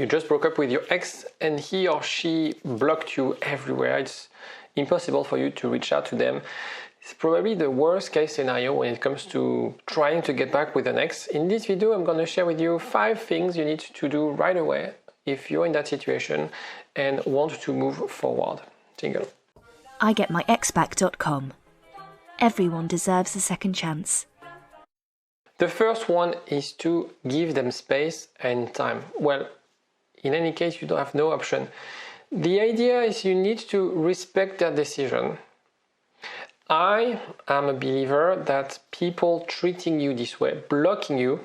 You just broke up with your ex and he or she blocked you everywhere. It's impossible for you to reach out to them. It's probably the worst case scenario when it comes to trying to get back with an ex. In this video, I'm going to share with you 5 things you need to do right away if you're in that situation and want to move forward. Jingle. IGetMyExBack.com. Everyone deserves a second chance. The first one is to give them space and time. Well, in any case, you don't have no option. The idea is you need to respect their decision. I am a believer that people treating you this way, blocking you,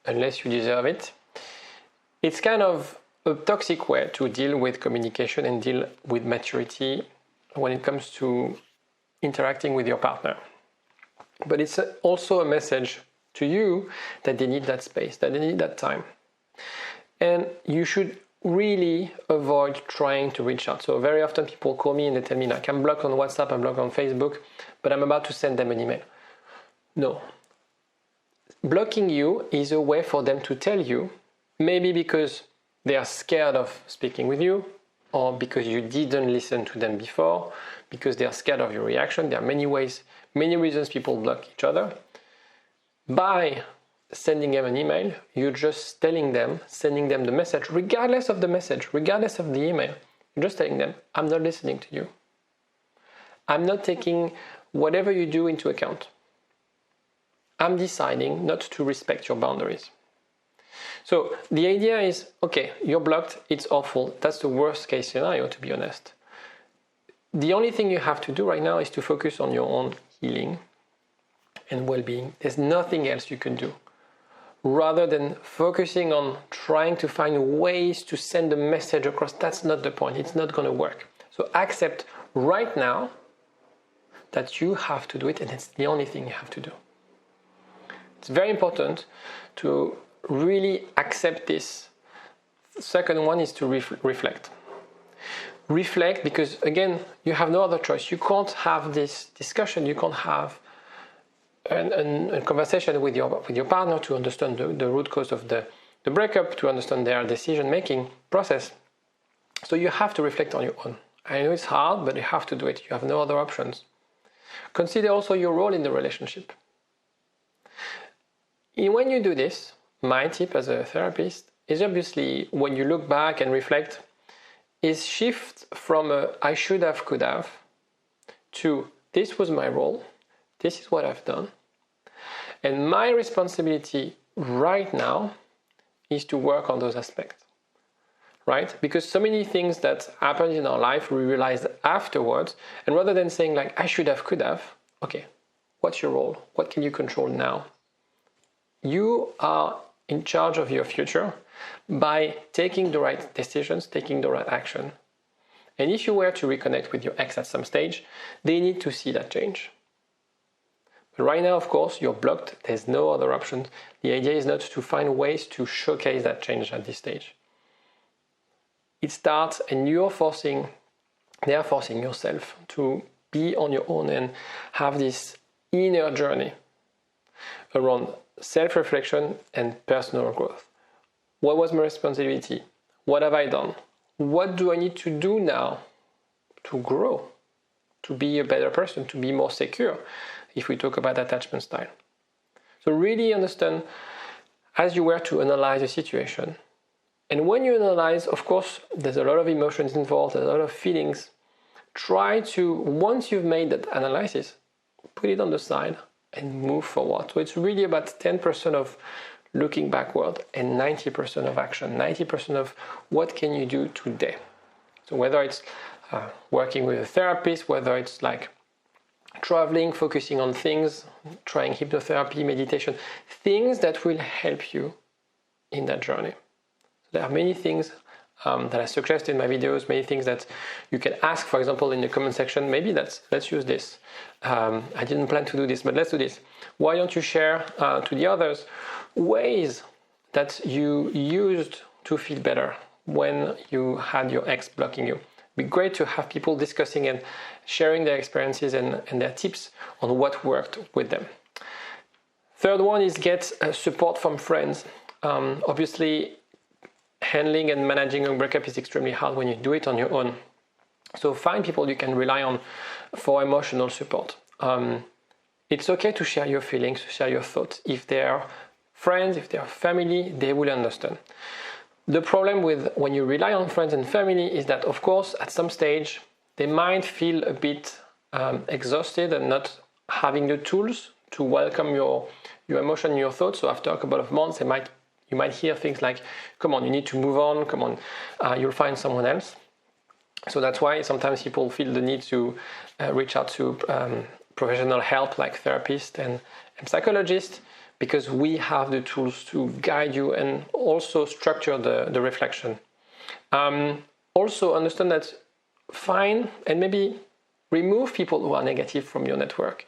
unless you deserve it, it's kind of a toxic way to deal with communication and deal with maturity when it comes to interacting with your partner. But it's also a message to you that they need that space, that they need that time. And you should really avoid trying to reach out. So very often people call me and they tell me like, I'm blocked on WhatsApp, I'm blocked on Facebook, but I'm about to send them an email. No. Blocking you is a way for them to tell you, maybe because they are scared of speaking with you, or because you didn't listen to them before, because they are scared of your reaction. There are many ways, many reasons people block each other. By sending them an email, you're just telling them, sending them the message, regardless of the message, regardless of the email. You're just telling them, I'm not listening to you. I'm not taking whatever you do into account. I'm deciding not to respect your boundaries. So the idea is, okay, you're blocked, it's awful. That's the worst case scenario, to be honest. The only thing you have to do right now is to focus on your own healing and well-being. There's nothing else you can do. Rather than focusing on trying to find ways to send a message across, that's not the point. It's not going to work. So accept right now that you have to do it, and it's the only thing you have to do. It's very important to really accept this. The second one is to reflect. Reflect because, again, you have no other choice. You can't have this discussion. You can't have a conversation with your partner to understand the root cause of the breakup, to understand their decision-making process. So you have to reflect on your own. I know it's hard, but you have to do it. You have no other options. Consider also your role in the relationship. When you do this, my tip as a therapist is obviously, when you look back and reflect, is shift from a I should have, could have, to this was my role, this is what I've done, and my responsibility right now is to work on those aspects, right? Because so many things that happen in our life we realize afterwards, and rather than saying like I should have, could have, okay, what's your role? What can you control now? You are in charge of your future by taking the right decisions, taking the right action. And if you were to reconnect with your ex at some stage, they need to see that change. But right now, of course, you're blocked. There's no other option. The idea is not to find ways to showcase that change at this stage. It starts and they are forcing yourself to be on your own and have this inner journey around self-reflection and personal growth. What was my responsibility? What have I done? What do I need to do now to grow, to be a better person, to be more secure, if we talk about attachment style? So really understand as you were to analyze a situation. And when you analyze, of course, there's a lot of emotions involved, a lot of feelings. Try to, once you've made that analysis, put it on the side and move forward. So it's really about 10% of looking backward and 90% of action, 90% of what can you do today. So whether it's working with a therapist, whether it's like traveling, focusing on things, trying hypnotherapy, meditation, things that will help you in that journey. There are many things that I suggest in my videos, many things that you can ask, for example, in the comment section. Maybe let's use this. I didn't plan to do this, but let's do this. Why don't you share to the others ways that you used to feel better when you had your ex blocking you? It'd be great to have people discussing and sharing their experiences and their tips on what worked with them. Third one is get support from friends. Obviously, handling and managing a breakup is extremely hard when you do it on your own. So find people you can rely on for emotional support. It's okay to share your feelings, to share your thoughts. If they are friends, if they are family, they will understand. The problem with when you rely on friends and family is that, of course, at some stage, they might feel a bit exhausted and not having the tools to welcome your emotion, your thoughts. So after a couple of months, you might hear things like, come on, you need to move on, come on, you'll find someone else. So that's why sometimes people feel the need to reach out to professional help like therapists and psychologists, because we have the tools to guide you and also structure the reflection. Also understand that find and maybe remove people who are negative from your network.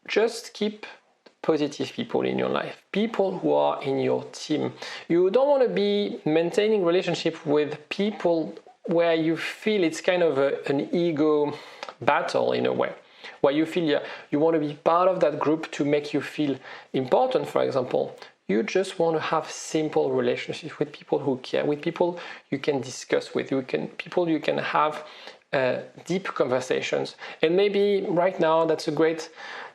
Just keep positive people in your life, people who are in your team. You don't want to be maintaining relationship with people where you feel it's kind of an ego battle in a way, where you feel you want to be part of that group to make you feel important, for example. You just want to have simple relationships with people who care, with people you can discuss with, people you can have deep conversations. And maybe right now that's a great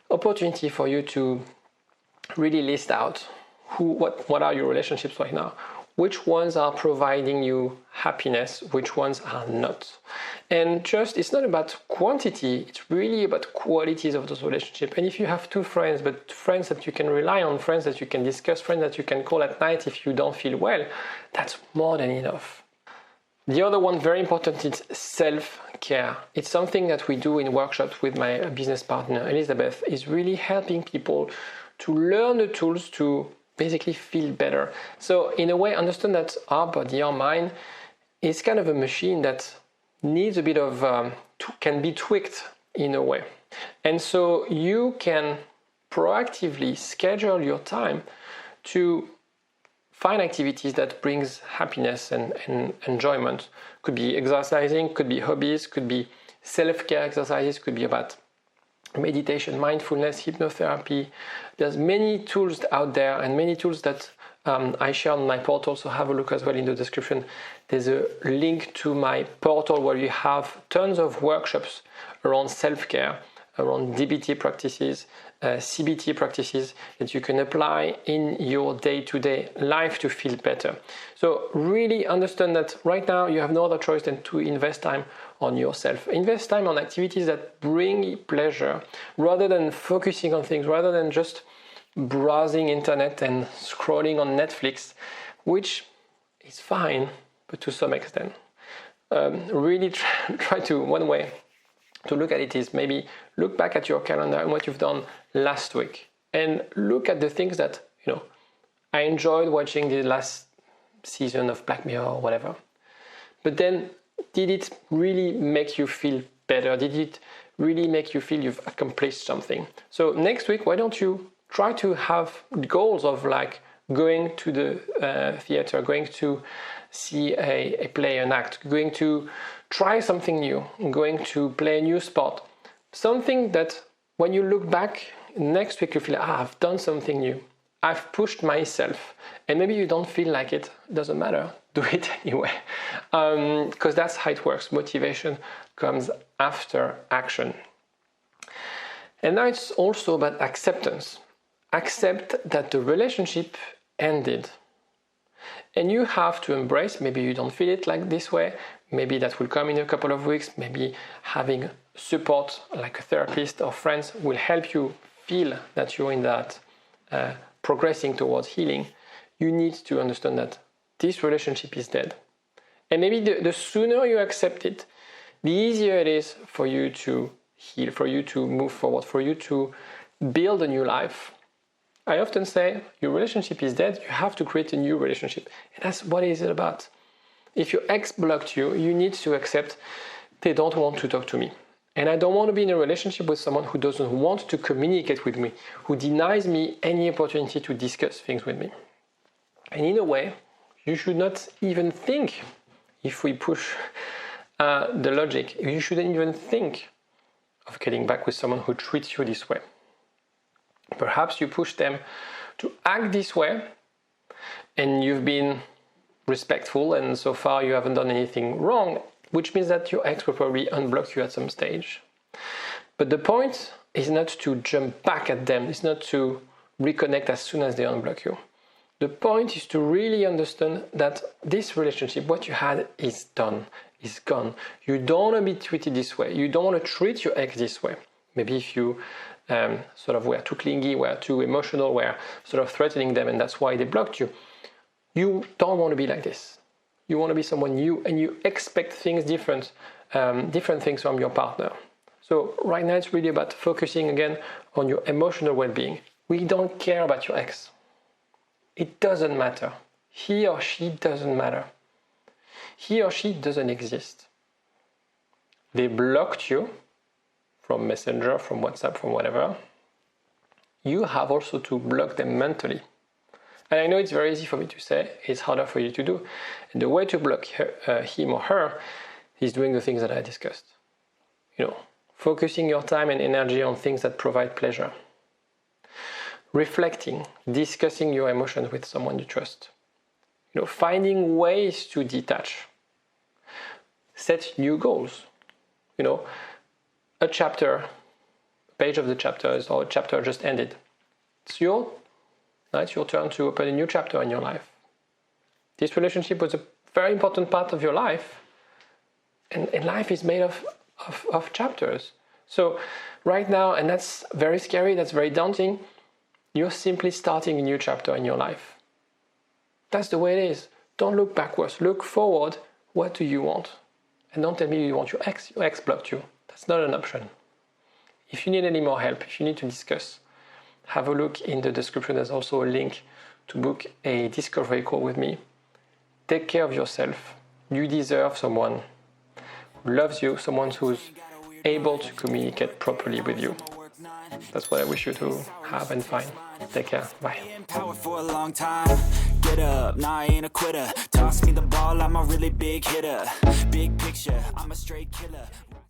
opportunity for you to really list out what are your relationships right now. Which ones are providing you happiness, which ones are not. And just, it's not about quantity, it's really about qualities of those relationships. And if you have two friends, but friends that you can rely on, friends that you can discuss, friends that you can call at night if you don't feel well, that's more than enough. The other one, very important, is self-care. It's something that we do in workshops with my business partner, Elizabeth, is really helping people to learn the tools to basically feel better. So in a way, understand that our body, our mind, is kind of a machine that needs a bit of, can be tweaked in a way. And so you can proactively schedule your time to find activities that brings happiness and enjoyment. Could be exercising, could be hobbies, could be self-care exercises, could be about meditation, mindfulness, hypnotherapy. There's many tools out there and many tools that I share on my portal, so have a look as well in the description. There's a link to my portal where you have tons of workshops around self-care, around DBT practices, CBT practices that you can apply in your day-to-day life to feel better. So really understand that right now you have no other choice than to invest time on yourself. Invest time on activities that bring pleasure rather than focusing on things, rather than just browsing internet and scrolling on Netflix, which is fine, but to some extent. Really try to, one way to look at it is maybe look back at your calendar and what you've done last week and look at the things that, I enjoyed watching the last season of Black Mirror or whatever. But then, did it really make you feel better? Did it really make you feel you've accomplished something? So next week, why don't you try to have goals of like going to the theater, going to see a play, an act, going to try something new, going to play a new sport. Something that when you look back next week, you feel, I've done something new. I've pushed myself. And maybe you don't feel like it. Doesn't matter. Do it anyway. Because that's how it works. Motivation comes after action. And now it's also about acceptance. Accept that the relationship ended. And you have to embrace, maybe you don't feel it like this way, maybe that will come in a couple of weeks, maybe having support like a therapist or friends will help you feel that you're in that progressing towards healing. You need to understand that this relationship is dead. And maybe the sooner you accept it, the easier it is for you to heal, for you to move forward, for you to build a new life. I often say, your relationship is dead, you have to create a new relationship. And that's what it is about. If your ex blocked you, you need to accept they don't want to talk to me. And I don't want to be in a relationship with someone who doesn't want to communicate with me, who denies me any opportunity to discuss things with me. And in a way, you should not even think, if we push the logic, you shouldn't even think of getting back with someone who treats you this way. Perhaps you push them to act this way and you've been respectful, and so far you haven't done anything wrong, which means that your ex will probably unblock you at some stage. But the point is not to jump back at them. It's not to reconnect as soon as they unblock you. The point is to really understand that this relationship, what you had, is done, is gone. You don't want to be treated this way. You don't want to treat your ex this way. Maybe if you sort of were too clingy, were too emotional, were sort of threatening them, and that's why they blocked you. You don't want to be like this. You want to be someone new, and you expect things different things from your partner. So right now it's really about focusing again on your emotional well-being. We don't care about your ex. It doesn't matter. He or she doesn't matter. He or she doesn't exist. They blocked you from Messenger, from WhatsApp, from whatever. You have also to block them mentally. And I know it's very easy for me to say, it's harder for you to do. And the way to block him or her is doing the things that I discussed. Focusing your time and energy on things that provide pleasure. Reflecting, discussing your emotions with someone you trust. Finding ways to detach. Set new goals. A page of the chapters or a chapter just ended. It's your turn to open a new chapter in your life. This relationship was a very important part of your life. And life is made of chapters. So right now, and that's very scary, that's very daunting, you're simply starting a new chapter in your life. That's the way it is. Don't look backwards, look forward. What do you want? And don't tell me you want your ex blocked you. That's not an option. If you need any more help, if you need to discuss, have a look in the description. There's also a link to book a discovery call with me. Take care of yourself. You deserve someone who loves you, someone who's able to communicate properly with you. That's what I wish you to have and find. Take care. Bye. For a long time. Get up, nah, I ain't a quitter. Toss me the ball, I'm a really big hitter. Big picture, I'm a straight killer.